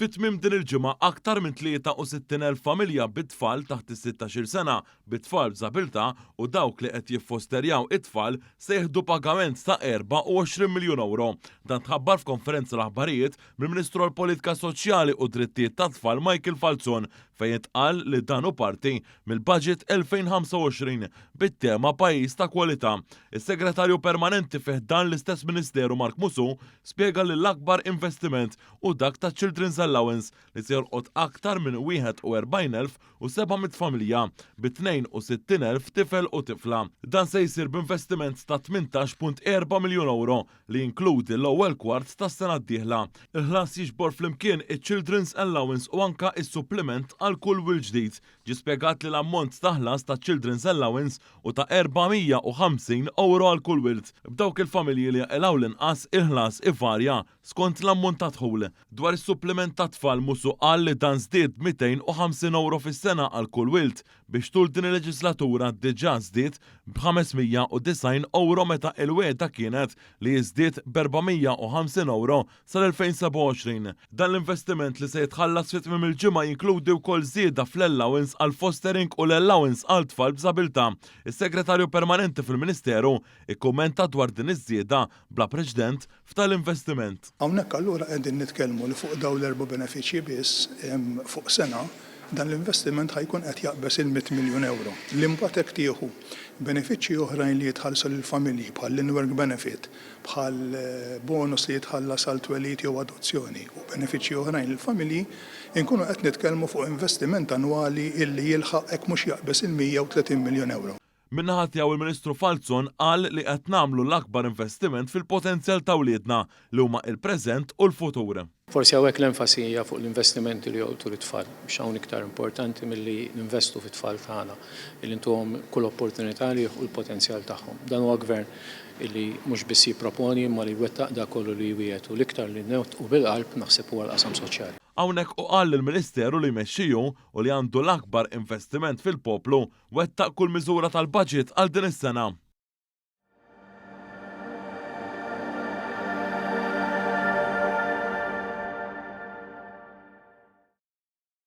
Fit-tmiem din il-ġimgħa aktar minn 63,000 familja bit-tfal taħt is-16 sena bit-tfal b'żabilta u dawk li qed jiffosterjaw it-tfal se jieħdu pagament ta' 24 miljun euro. Dan tħabbar f'konferenza l-aħbarijiet mill-Ministru għall-Politika Soċjali u Drittijiet tat-Tfal Michael Falzon fejn intqal li dan hu parti mill-Budget 2025 bit-tema Pajjiż ta' Kwalità. Is-Segretarju Permanenti fih dan l-istess Ministeru Mark Musu spjega li l-akbar investiment u dak ta' Children's Allowance li se jolqot aktar minn 41,700 familja bi 62,000 tifel u tifla. Dan se jsir b'investiment ta' 18.4 miljun euro li jinkludi l-ewwel kwart tas-sena d-dieħla. Il-ħlas jiġbor flimkien iċ-Children's Allowance u anka is-suppliment għal kull wil ġdid. Ġie spjegat li l-ammont ta' ħlas ta' Children's Allowance u ta' 450 euro għal kull wild. B'dawk il-familji li jaqilgħu l-inqas il-ħlas ivarja skont l-ammont ta' dħul. Dwar is-suppliment ta' tfal Musu qal li dan żdied 250 euro fis-sena għal kull wild biex tul din il-leġislatura diġà żdied b'590 euro meta il-wieda kienet li jiżdied b'450 euro sal-2027. Dan l-investiment li se jitħallas fit-tmiem il-ġimgħa jinkludi wkoll żieda fl-allowance għal fostering u l-allowance għal tfal b'żabilità. Is-Segretarju Permanenti fil-Ministeru ikkummenta dwar din iż-żieda bla preċedent f'tal-investiment. Hawnhekk allura qegħdin nitkellmu li fuq dawn l-erba' benefiċċji biss fuq sena dan l-investiment ħajkun qed jaqbes il-100 miljun euro. L-impatt hekk tieħu benefiċċji oħrajn li jitħallsu lill-familji bħal l-in-work benefit, bħal bonus li jitħallas għal twelid jew adozzjoni u benefiċċji oħrajn lill-familji inkunu qed nitkellmu fuq investiment annwali illi jilħaq hekk mhux jaqbes il-130 miljun euro. Min-naħa tiegħu il-Ministru Falzon qal li qed nagħmlu l-akbar investiment fil-potenzjal ta' wliedna li huma l-preżent u l-futur. Forsi hawnhekk l-enfasi hija fuq l-investimenti li jgħodu l-tfal biex hawn iktar importanti milli ninvestu fit-tfal tagħna illi ntuhom kull opportunità li jieħu l-potenzjal tagħhom. Dan huwa gvern illi mhux biss jipproponi imma li jwettaq dak kollu li jwietu l-iktar li newtqu bil-qalb naħseb huwa l-qasam soċjali. Hawnhekk u qal lill-Ministeru li jmexxiju u li għandu l-akbar investiment fil-poplu wettaq kull miżura tal-budget għal din is-sena.